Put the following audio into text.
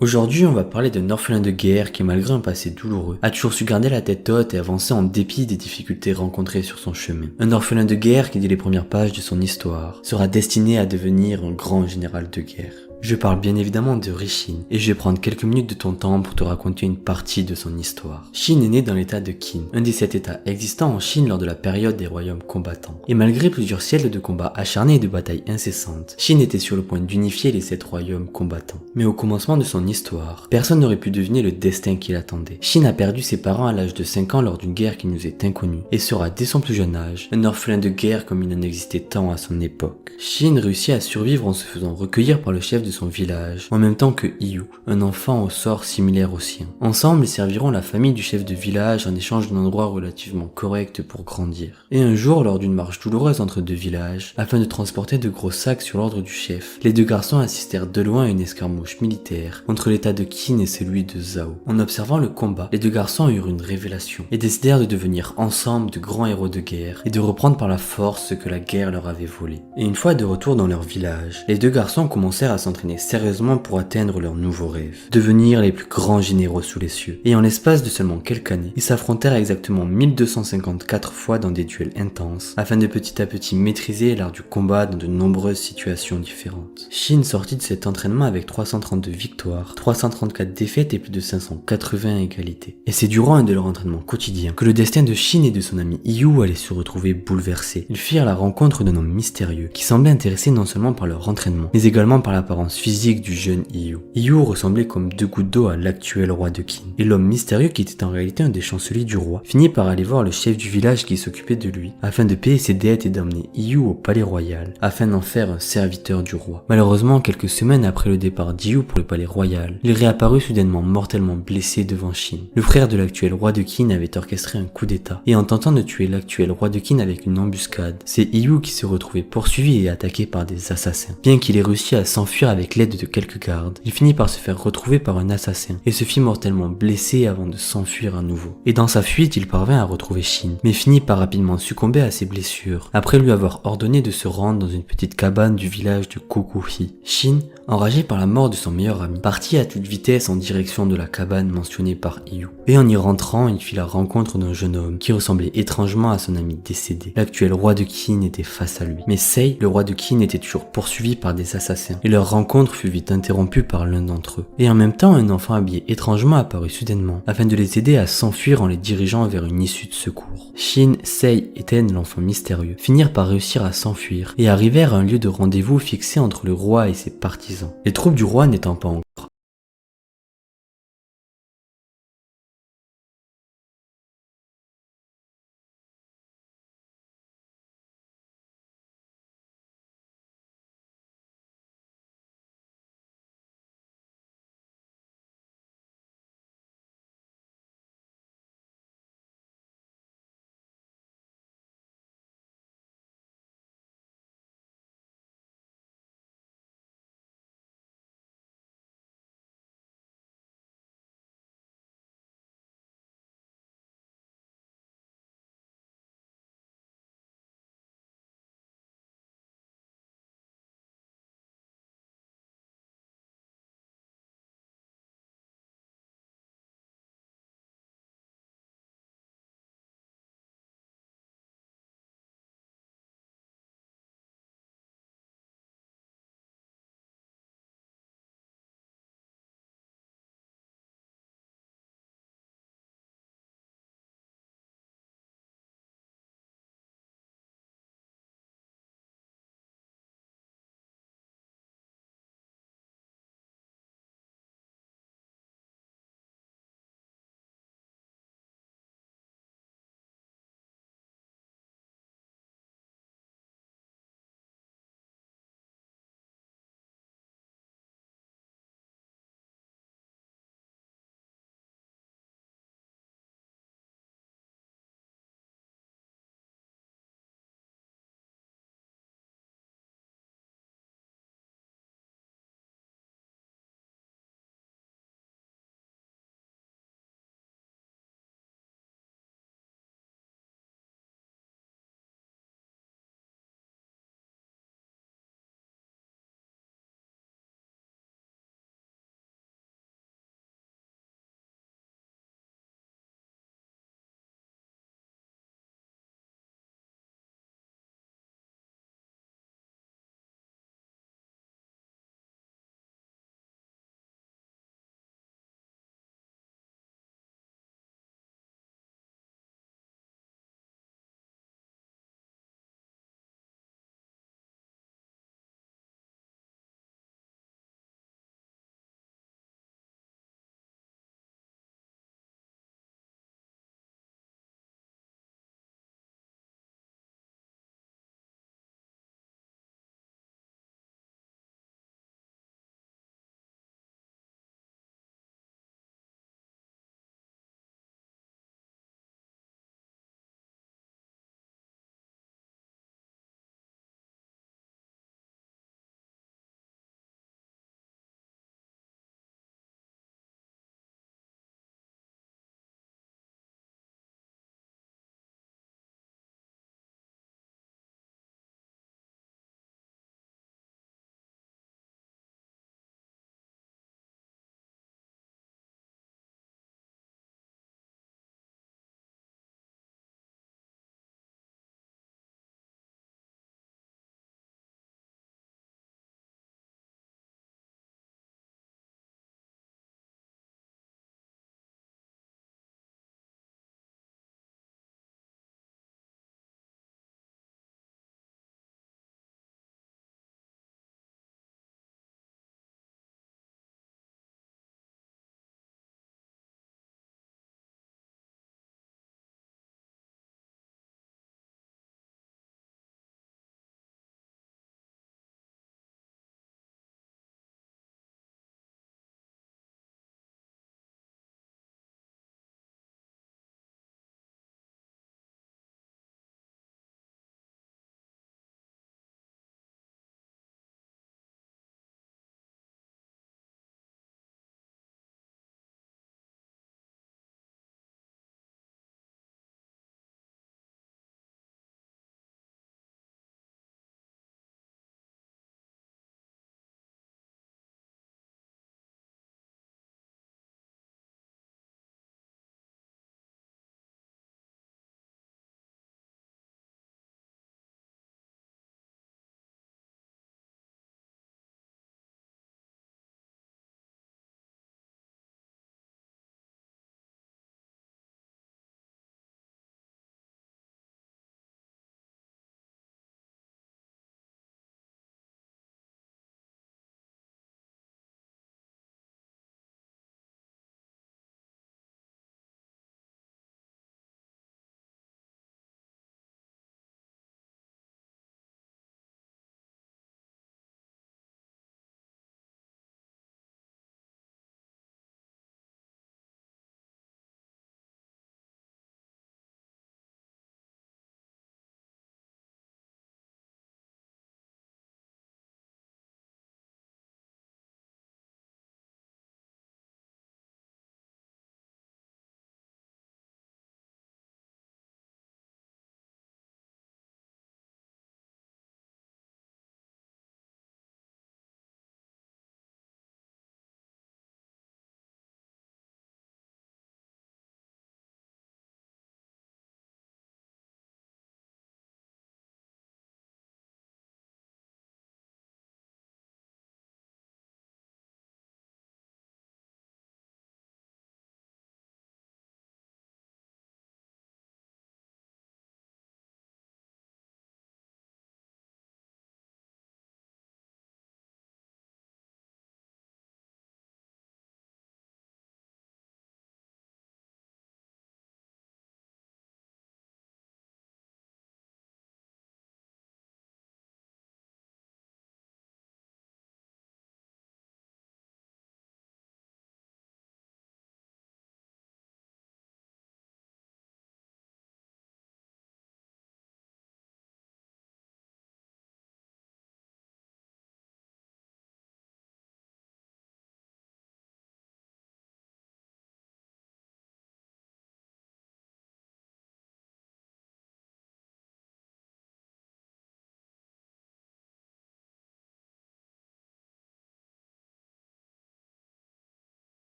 Aujourd'hui, on va parler d'un orphelin de guerre qui, malgré un passé douloureux, a toujours su garder la tête haute et avancer en dépit des difficultés rencontrées sur son chemin. Un orphelin de guerre qui, dès les premières pages de son histoire, sera destiné à devenir un grand général de guerre. Je parle bien évidemment de Rishin, et je vais prendre quelques minutes de ton temps pour te raconter une partie de son histoire. Shin est né dans l'état de Qin, un des 7 états existants en Chine lors de la période des royaumes combattants. Et malgré plusieurs siècles de combats acharnés et de batailles incessantes, Shin était sur le point d'unifier les 7 royaumes combattants. Mais au commencement de son histoire, personne n'aurait pu deviner le destin qui l'attendait. Shin a perdu ses parents à l'âge de 5 ans lors d'une guerre qui nous est inconnue, et sera dès son plus jeune âge, un orphelin de guerre comme il en existait tant à son époque. Shin réussit à survivre en se faisant recueillir par le chef de son village, en même temps que Hiyu, un enfant au sort similaire au sien. Ensemble, ils serviront la famille du chef de village en échange d'un endroit relativement correct pour grandir. Et un jour, lors d'une marche douloureuse entre deux villages, afin de transporter de gros sacs sur l'ordre du chef, les deux garçons assistèrent de loin à une escarmouche militaire entre l'état de Qin et celui de Zhao. En observant le combat, les deux garçons eurent une révélation et décidèrent de devenir ensemble de grands héros de guerre et de reprendre par la force ce que la guerre leur avait volé. Et une fois de retour dans leur village, les deux garçons commencèrent à s'entraîner sérieusement pour atteindre leur nouveau rêve, devenir les plus grands généraux sous les cieux. Et en l'espace de seulement quelques années, ils s'affrontèrent exactement 1254 fois dans des duels intenses, afin de petit à petit maîtriser l'art du combat dans de nombreuses situations différentes. Shin sortit de cet entraînement avec 332 victoires, 334 défaites et plus de 580 égalités. Et c'est durant un de leurs entraînements quotidiens que le destin de Shin et de son ami Hiyu allait se retrouver bouleversé. Ils firent la rencontre d'un homme mystérieux qui semblait intéressé non seulement par leur entraînement, mais également par l'apparence physique du jeune Hiyu. Hiyu ressemblait comme deux gouttes d'eau à l'actuel roi de Qin. Et l'homme mystérieux, qui était en réalité un des chanceliers du roi, finit par aller voir le chef du village qui s'occupait de lui, afin de payer ses dettes et d'emmener Hiyu au palais royal, afin d'en faire un serviteur du roi. Malheureusement, quelques semaines après le départ d'Hiyu pour le palais royal, il réapparut soudainement mortellement blessé devant Shin. Le frère de l'actuel roi de Qin avait orchestré un coup d'état, et en tentant de tuer l'actuel roi de Qin avec une embuscade, c'est Hiyu qui se retrouvait poursuivi et attaqué par des assassins. Bien qu'il ait réussi à s'enfuir avec l'aide de quelques gardes, il finit par se faire retrouver par un assassin et se fit mortellement blessé avant de s'enfuir à nouveau. Et dans sa fuite, il parvint à retrouver Shin, mais finit par rapidement succomber à ses blessures, après lui avoir ordonné de se rendre dans une petite cabane du village de Kokuhi. Shin, enragé par la mort de son meilleur ami, partit à toute vitesse en direction de la cabane mentionnée par Hiyu. Et en y rentrant, il fit la rencontre d'un jeune homme qui ressemblait étrangement à son ami décédé. L'actuel roi de Qin était face à lui. Mais Sei, le roi de Qin, était toujours poursuivi par des assassins, et leur rencontre fut vite interrompue par l'un d'entre eux. Et en même temps, un enfant habillé étrangement apparut soudainement, afin de les aider à s'enfuir en les dirigeant vers une issue de secours. Shin, Sei et Ten, l'enfant mystérieux, finirent par réussir à s'enfuir, et arrivèrent à un lieu de rendez-vous fixé entre le roi et ses partisans. Les troupes du roi n'étant pas